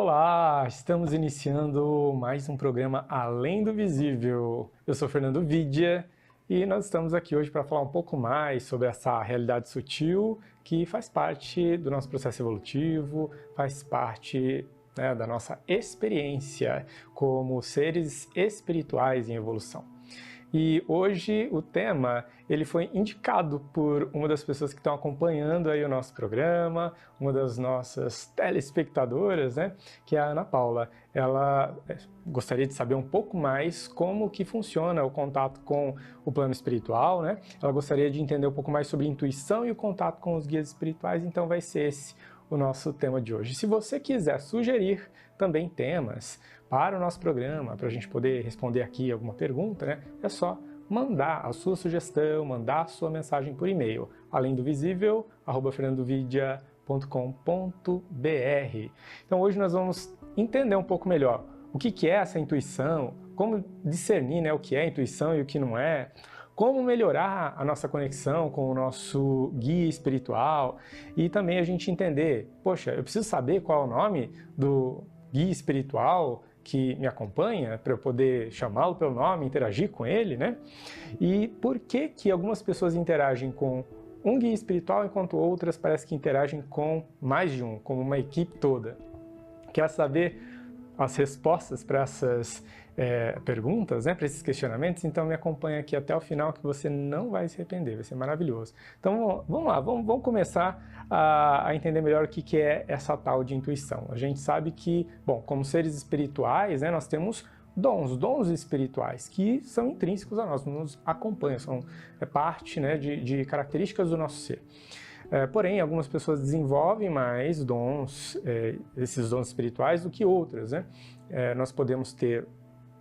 Olá, estamos iniciando mais um programa Além do Visível. Eu sou Fernando Vidia e nós estamos aqui hoje para falar um pouco mais sobre essa realidade sutil que faz parte do nosso processo evolutivo, faz parte, da nossa experiência como seres espirituais em evolução. E hoje o tema ele foi indicado por uma das pessoas que estão acompanhando aí o nosso programa, uma das nossas telespectadoras, que é a Ana Paula. Ela gostaria de saber um pouco mais como que funciona o contato com o plano espiritual, Ela gostaria de entender um pouco mais sobre intuição e o contato com os guias espirituais, então vai ser esse o nosso tema de hoje. Se você quiser sugerir também temas para o nosso programa, para a gente poder responder aqui alguma pergunta, é só mandar a sua sugestão, mandar a sua mensagem por e-mail, alemdovisível@fernandovidia.com.br. Então hoje nós vamos entender um pouco melhor o que é essa intuição, como discernir o que é intuição e o que não é, como melhorar a nossa conexão com o nosso guia espiritual e também a gente entender, poxa, eu preciso saber qual é o nome do guia espiritual que me acompanha para eu poder chamá-lo pelo nome, interagir com ele, E por que algumas pessoas interagem com um guia espiritual enquanto outras parece que interagem com mais de um, como uma equipe toda? Quer saber as respostas para essas perguntas, para esses questionamentos? Então me acompanha aqui até o final que você não vai se arrepender, vai ser maravilhoso. Então vamos lá, vamos começar a entender melhor o que é essa tal de intuição. A gente sabe que, bom, como seres espirituais, nós temos dons espirituais que são intrínsecos a nós, nos acompanham, são parte de características do nosso ser. Porém, algumas pessoas desenvolvem mais dons, esses dons espirituais, do que outras. Nós podemos ter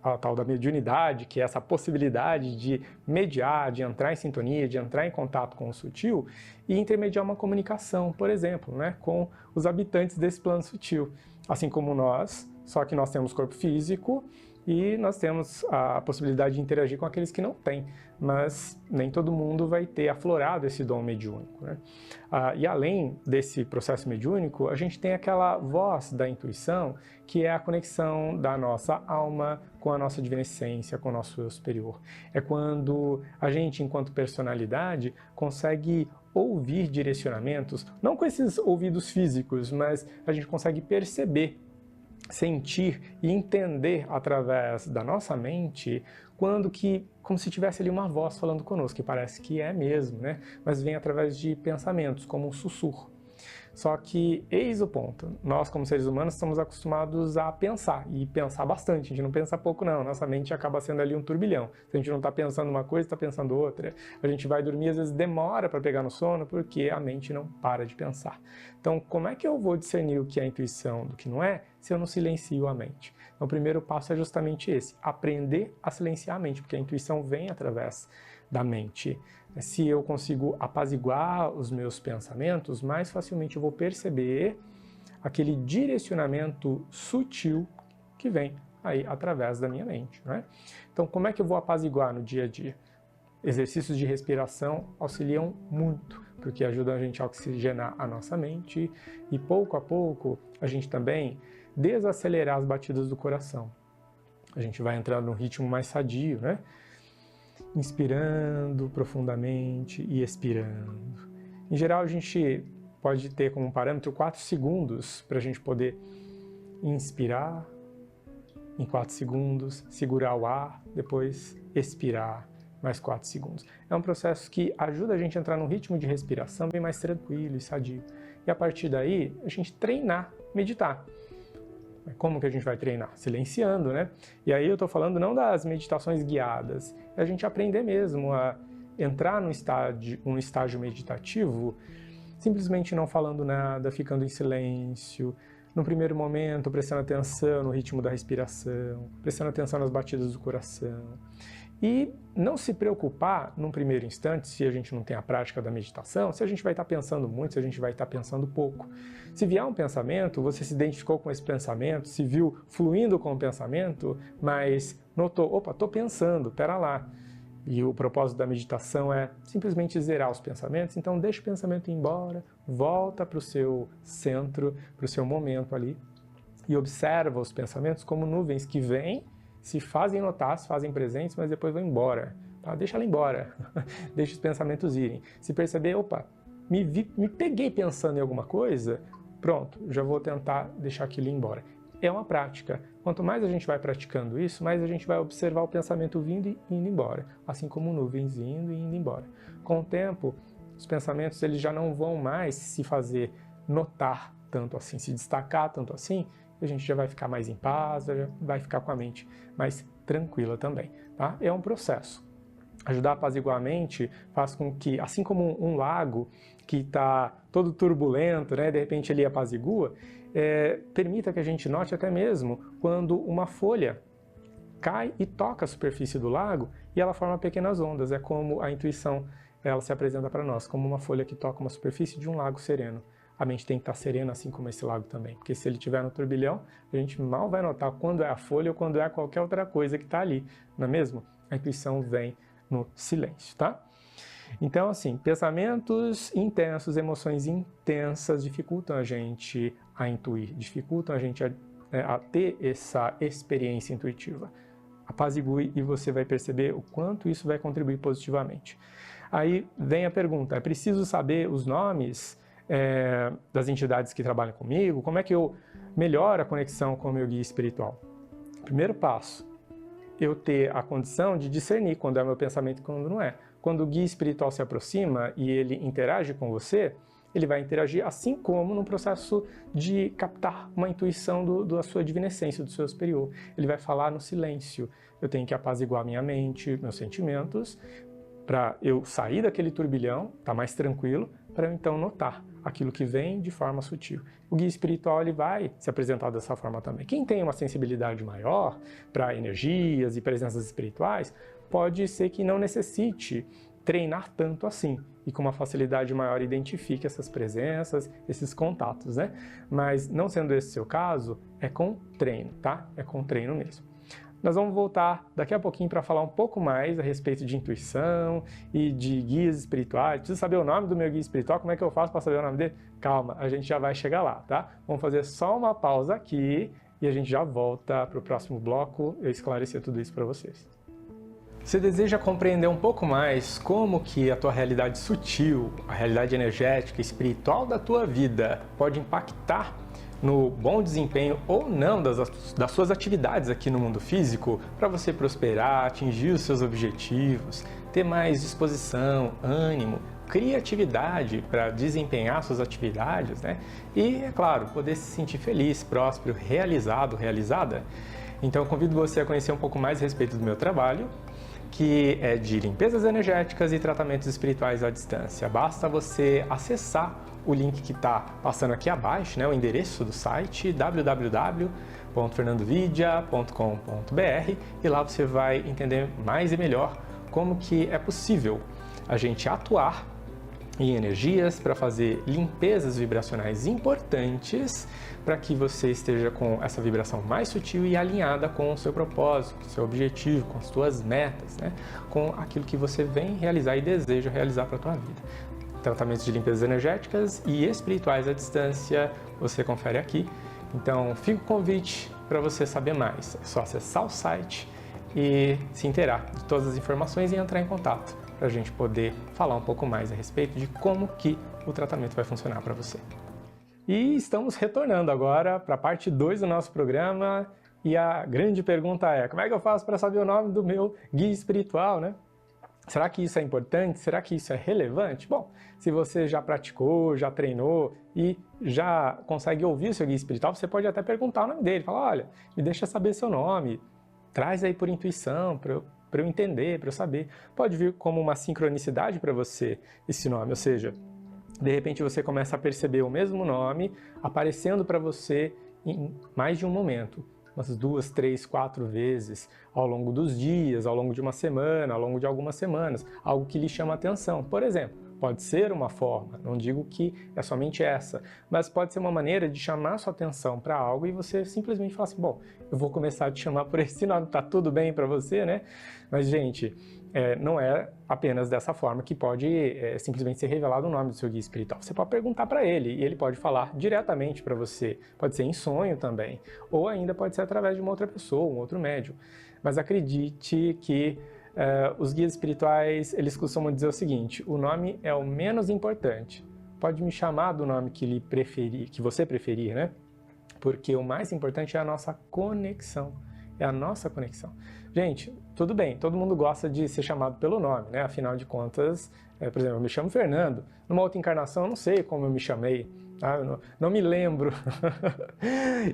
a tal da mediunidade, que é essa possibilidade de mediar, de entrar em sintonia, de entrar em contato com o sutil e intermediar uma comunicação, por exemplo, com os habitantes desse plano sutil. Assim como nós, só que nós temos corpo físico e nós temos a possibilidade de interagir com aqueles que não têm, mas nem todo mundo vai ter aflorado esse dom mediúnico. E além desse processo mediúnico, a gente tem aquela voz da intuição, que é a conexão da nossa alma com a nossa divina essência, com o nosso eu superior. É quando a gente, enquanto personalidade, consegue ouvir direcionamentos, não com esses ouvidos físicos, mas a gente consegue perceber, sentir e entender através da nossa mente como se tivesse ali uma voz falando conosco, que parece que é mesmo, mas vem através de pensamentos, como um sussurro. Só que eis o ponto, nós como seres humanos estamos acostumados a pensar, e pensar bastante, a gente não pensa pouco não, nossa mente acaba sendo ali um turbilhão, se a gente não está pensando uma coisa, está pensando outra, a gente vai dormir, às vezes demora para pegar no sono, porque a mente não para de pensar. Então como é que eu vou discernir o que é intuição do que não é, se eu não silencio a mente? Então o primeiro passo é justamente esse, aprender a silenciar a mente, porque a intuição vem através da mente. Se eu consigo apaziguar os meus pensamentos, mais facilmente eu vou perceber aquele direcionamento sutil que vem aí através da minha mente. Então, como é que eu vou apaziguar no dia a dia? Exercícios de respiração auxiliam muito, porque ajudam a gente a oxigenar a nossa mente e pouco a pouco a gente também desacelerar as batidas do coração. A gente vai entrando num ritmo mais sadio, Inspirando profundamente e expirando. Em geral, a gente pode ter como parâmetro 4 segundos para a gente poder inspirar em 4 segundos, segurar o ar, depois expirar mais 4 segundos. É um processo que ajuda a gente a entrar num ritmo de respiração bem mais tranquilo e sadio. E a partir daí, a gente treinar, meditar. Como que a gente vai treinar? Silenciando, E aí eu estou falando não das meditações guiadas, é a gente aprender mesmo a entrar num estágio meditativo, simplesmente não falando nada, ficando em silêncio, no primeiro momento prestando atenção no ritmo da respiração, prestando atenção nas batidas do coração. E não se preocupar, num primeiro instante, se a gente não tem a prática da meditação, se a gente vai estar pensando muito, se a gente vai estar pensando pouco. Se vier um pensamento, você se identificou com esse pensamento, se viu fluindo com o pensamento, mas notou, opa, estou pensando, pera lá. E o propósito da meditação é simplesmente zerar os pensamentos, então deixa o pensamento ir embora, volta para o seu centro, para o seu momento ali, e observa os pensamentos como nuvens que vêm, se fazem notar, se fazem presentes, mas depois vão embora. Tá? Deixa ela embora, deixa os pensamentos irem. Se perceber, opa, me peguei pensando em alguma coisa, pronto, já vou tentar deixar aquilo ir embora. É uma prática. Quanto mais a gente vai praticando isso, mais a gente vai observar o pensamento vindo e indo embora, assim como nuvens vindo e indo embora. Com o tempo, os pensamentos eles já não vão mais se fazer notar tanto assim, se destacar tanto assim, a gente já vai ficar mais em paz, já vai ficar com a mente mais tranquila também. Tá? É um processo. Ajudar a apaziguar a mente faz com que, assim como um lago que está todo turbulento, né, de repente ele apazigua, permita que a gente note até mesmo quando uma folha cai e toca a superfície do lago e ela forma pequenas ondas. É como a intuição ela se apresenta para nós, como uma folha que toca uma superfície de um lago sereno. A mente tem que estar serena assim como esse lago também, porque se ele estiver no turbilhão, a gente mal vai notar quando é a folha ou quando é qualquer outra coisa que está ali, não é mesmo? A intuição vem no silêncio, tá? Então, assim, pensamentos intensos, emoções intensas dificultam a gente a intuir, dificultam a gente a ter essa experiência intuitiva. Apazigue e você vai perceber o quanto isso vai contribuir positivamente. Aí vem a pergunta, é preciso saber os nomes das entidades que trabalham comigo? Como é que eu melhoro a conexão com o meu guia espiritual? Primeiro passo, eu ter a condição de discernir quando é o meu pensamento e quando não é. Quando o guia espiritual se aproxima e ele interage com você, ele vai interagir assim como no processo de captar uma intuição da sua divina essência, do seu superior. Ele vai falar no silêncio. Eu tenho que apaziguar minha mente, meus sentimentos, para eu sair daquele turbilhão, estar mais tranquilo, para eu então notar aquilo que vem de forma sutil. O guia espiritual ele vai se apresentar dessa forma também. Quem tem uma sensibilidade maior para energias e presenças espirituais, pode ser que não necessite treinar tanto assim e com uma facilidade maior identifique essas presenças, esses contatos, né? Mas não sendo esse o seu caso, é com treino, tá? É com treino mesmo. Nós vamos voltar daqui a pouquinho para falar um pouco mais a respeito de intuição e de guias espirituais. Preciso saber o nome do meu guia espiritual, como é que eu faço para saber o nome dele? Calma, a gente já vai chegar lá, tá? Vamos fazer só uma pausa aqui e a gente já volta para o próximo bloco eu esclarecer tudo isso para vocês. Você deseja compreender um pouco mais como que a tua realidade sutil, a realidade energética, espiritual da tua vida pode impactar no bom desempenho ou não das suas atividades aqui no mundo físico, para você prosperar, atingir os seus objetivos, ter mais disposição, ânimo, criatividade para desempenhar suas atividades, né? E, é claro, poder se sentir feliz, próspero, realizado, realizada. Então, eu convido você a conhecer um pouco mais a respeito do meu trabalho, que é de limpezas energéticas e tratamentos espirituais à distância. Basta você acessar o link que está passando aqui abaixo, né, o endereço do site www.fernandovidia.com.br, e lá você vai entender mais e melhor como que é possível a gente atuar em energias para fazer limpezas vibracionais importantes para que você esteja com essa vibração mais sutil e alinhada com o seu propósito, com o seu objetivo, com as suas metas, né? Com aquilo que você vem realizar e deseja realizar para a tua vida. Tratamentos de limpezas energéticas e espirituais à distância, você confere aqui. Então, fica o convite para você saber mais. É só acessar o site e se inteirar de todas as informações e entrar em contato para a gente poder falar um pouco mais a respeito de como que o tratamento vai funcionar para você. E estamos retornando agora para a parte 2 do nosso programa e a grande pergunta é: como é que eu faço para saber o nome do meu guia espiritual, né? Será que isso é importante? Será que isso é relevante? Bom, se você já praticou, já treinou e já consegue ouvir o seu guia espiritual, você pode até perguntar o nome dele. Fala, olha, me deixa saber seu nome, traz aí por intuição, para eu entender, para eu saber. Pode vir como uma sincronicidade para você esse nome, ou seja, de repente você começa a perceber o mesmo nome aparecendo para você em mais de um momento. Umas 2, 3, 4 vezes ao longo dos dias, ao longo de uma semana, ao longo de algumas semanas, algo que lhe chama a atenção. Por exemplo, Pode ser uma forma, não digo que é somente essa, mas pode ser uma maneira de chamar sua atenção para algo e você simplesmente falar assim, bom, eu vou começar a te chamar por esse nome, tá tudo bem para você, né? Mas, gente, não é apenas dessa forma que pode simplesmente ser revelado o nome do seu guia espiritual. Você pode perguntar para ele e ele pode falar diretamente para você. Pode ser em sonho também, ou ainda pode ser através de uma outra pessoa, um outro médium. Mas acredite que os guias espirituais, eles costumam dizer o seguinte, o nome é o menos importante. Pode me chamar do nome que você preferir, né? Porque o mais importante é a nossa conexão. É a nossa conexão. Gente, tudo bem, todo mundo gosta de ser chamado pelo nome, né? Afinal de contas, por exemplo, eu me chamo Fernando. Numa outra encarnação, eu não sei como eu me chamei, tá? Eu não me lembro.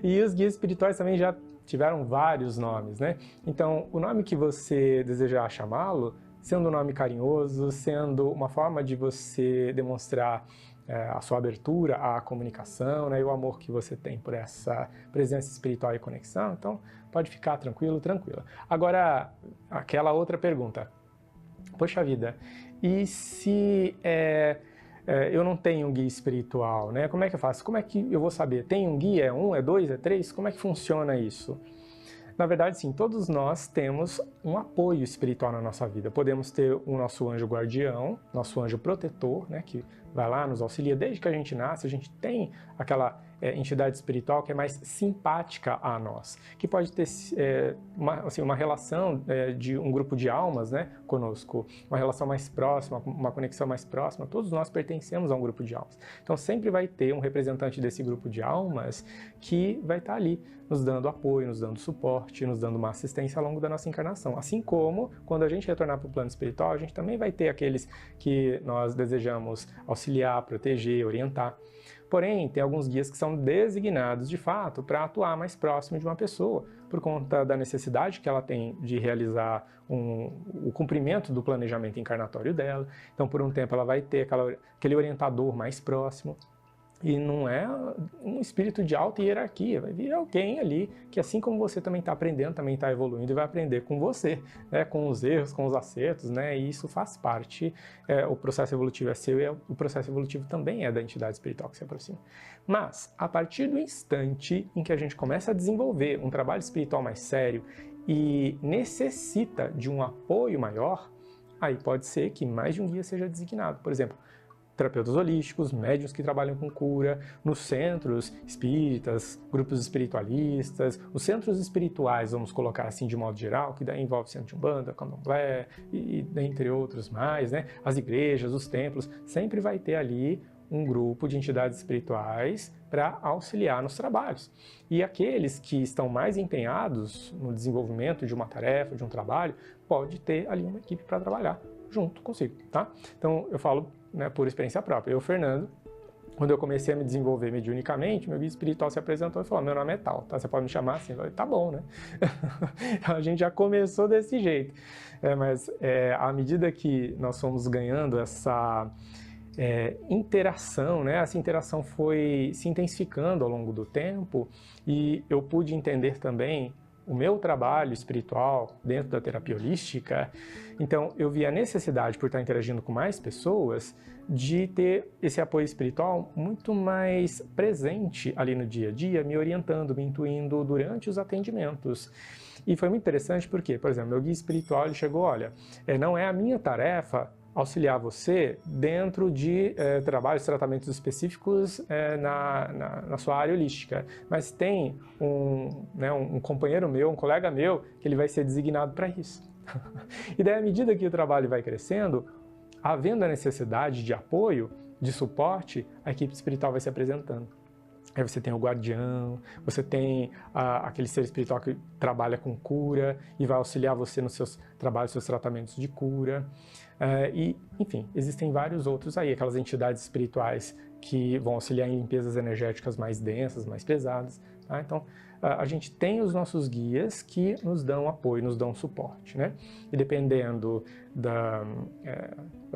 E os guias espirituais também já tiveram vários nomes, né? Então, o nome que você desejar chamá-lo, sendo um nome carinhoso, sendo uma forma de você demonstrar a sua abertura à comunicação, né, e o amor que você tem por essa presença espiritual e conexão, então pode ficar tranquilo, tranquila. Agora, aquela outra pergunta. Poxa vida, e se eu não tenho um guia espiritual, né? Como é que eu faço? Como é que eu vou saber? Tem um guia? É um, é dois, é três? Como é que funciona isso? Na verdade, sim, todos nós temos um apoio espiritual na nossa vida. Podemos ter o nosso anjo guardião, nosso anjo protetor, né, que vai lá, nos auxilia desde que a gente nasce. A gente tem aquela entidade espiritual que é mais simpática a nós, que pode ter uma relação de um grupo de almas, né, conosco, uma relação mais próxima, uma conexão mais próxima. Todos nós pertencemos a um grupo de almas. Então sempre vai ter um representante desse grupo de almas que vai estar ali nos dando apoio, nos dando suporte, nos dando uma assistência ao longo da nossa encarnação. Assim como, quando a gente retornar para o plano espiritual, a gente também vai ter aqueles que nós desejamos auxiliar, proteger, orientar. Porém, tem alguns guias que são designados, de fato, para atuar mais próximo de uma pessoa, por conta da necessidade que ela tem de realizar o cumprimento do planejamento encarnatório dela. Então, por um tempo, ela vai ter aquele orientador mais próximo. E não é um espírito de alta hierarquia, vai vir alguém ali que, assim como você também está aprendendo, também está evoluindo e vai aprender com você, né, com os erros, com os acertos, né, e isso faz parte, o processo evolutivo é seu e o processo evolutivo também é da entidade espiritual que se aproxima. Mas, a partir do instante em que a gente começa a desenvolver um trabalho espiritual mais sério e necessita de um apoio maior, aí pode ser que mais de um guia seja designado. Por exemplo, terapeutas holísticos, médiuns que trabalham com cura, nos centros espíritas, grupos espiritualistas, os centros espirituais, vamos colocar assim de modo geral, que daí envolve centro de Umbanda, Candomblé e dentre outros mais, né? As igrejas, os templos, sempre vai ter ali um grupo de entidades espirituais para auxiliar nos trabalhos. E aqueles que estão mais empenhados no desenvolvimento de uma tarefa, de um trabalho, pode ter ali uma equipe para trabalhar junto consigo, tá? Então, eu falo, né, por experiência própria. Eu, Fernando, quando eu comecei a me desenvolver mediunicamente, meu guia espiritual se apresentou e falou, meu nome é tal, tá? Você pode me chamar assim? Eu falei, tá bom, né? A gente já começou desse jeito. Mas à medida que nós fomos ganhando essa interação, né? Essa interação foi se intensificando ao longo do tempo e eu pude entender também o meu trabalho espiritual dentro da terapia holística. Então eu vi a necessidade, por estar interagindo com mais pessoas, de ter esse apoio espiritual muito mais presente ali no dia a dia, me orientando, me intuindo durante os atendimentos. E foi muito interessante porque, por exemplo, meu guia espiritual ele chegou, olha, não é a minha tarefa auxiliar você dentro de trabalhos, tratamentos específicos na sua área holística. Mas tem um companheiro meu, um colega meu, que ele vai ser designado para isso. E daí, à medida que o trabalho vai crescendo, havendo a necessidade de apoio, de suporte, a equipe espiritual vai se apresentando. Aí você tem o guardião, você tem aquele ser espiritual que trabalha com cura e vai auxiliar você nos seus trabalhos, seus tratamentos de cura. Enfim, existem vários outros aí, aquelas entidades espirituais que vão auxiliar em limpezas energéticas mais densas, mais pesadas. Tá? Então, a gente tem os nossos guias que nos dão apoio, nos dão suporte, né? E dependendo da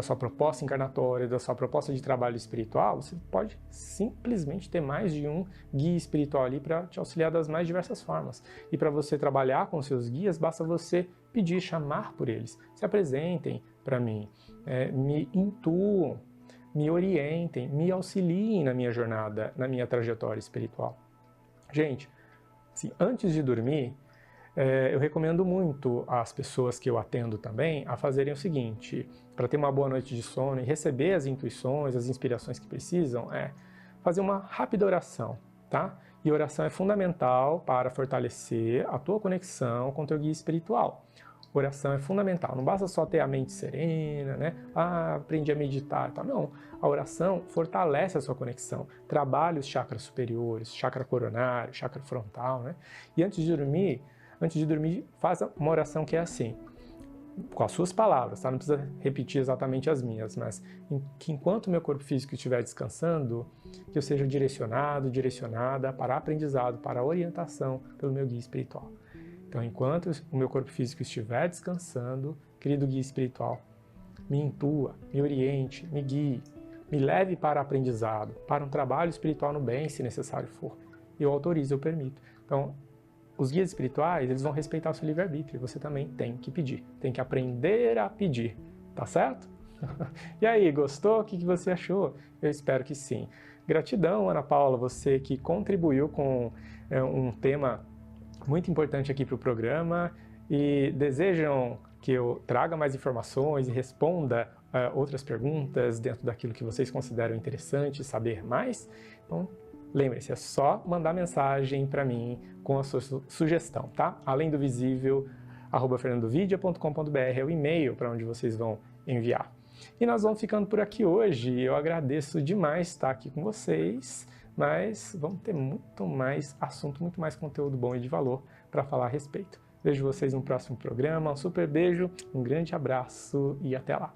sua proposta encarnatória, da sua proposta de trabalho espiritual, você pode simplesmente ter mais de um guia espiritual ali para te auxiliar das mais diversas formas. E para você trabalhar com seus guias, basta você pedir, chamar por eles. Se apresentem para mim, me intuam. me orientem, me auxiliem na minha jornada, na minha trajetória espiritual. Gente, assim, antes de dormir, eu recomendo muito às pessoas que eu atendo também a fazerem o seguinte, para ter uma boa noite de sono e receber as intuições, as inspirações que precisam, é fazer uma rápida oração, tá? E oração é fundamental para fortalecer a tua conexão com o teu guia espiritual. Oração é fundamental, não basta só ter a mente serena, né? Aprendi a meditar e tal. Não, a oração fortalece a sua conexão, trabalha os chakras superiores, chakra coronário, chakra frontal, né? E antes de dormir, faça uma oração que é assim, com as suas palavras, tá? Não precisa repetir exatamente as minhas, mas que enquanto o meu corpo físico estiver descansando, que eu seja direcionada para aprendizado, para orientação pelo meu guia espiritual. Então, enquanto o meu corpo físico estiver descansando, querido guia espiritual, me intua, me oriente, me guie, me leve para aprendizado, para um trabalho espiritual no bem, se necessário for. Eu autorizo, eu permito. Então, os guias espirituais, eles vão respeitar o seu livre-arbítrio. Você também tem que pedir, tem que aprender a pedir, tá certo? E aí, gostou? O que você achou? Eu espero que sim. Gratidão, Ana Paula, você que contribuiu com um tema muito importante aqui para o programa e desejam que eu traga mais informações e responda outras perguntas dentro daquilo que vocês consideram interessante saber mais. Então, lembre-se, é só mandar mensagem para mim com a sua sugestão, tá? Além do visível, @fernandovidia.com.br é o e-mail para onde vocês vão enviar. E nós vamos ficando por aqui hoje. Eu agradeço demais estar aqui com vocês, mas vamos ter muito mais assunto, muito mais conteúdo bom e de valor para falar a respeito. Vejo vocês no próximo programa. Um super beijo, um grande abraço e até lá!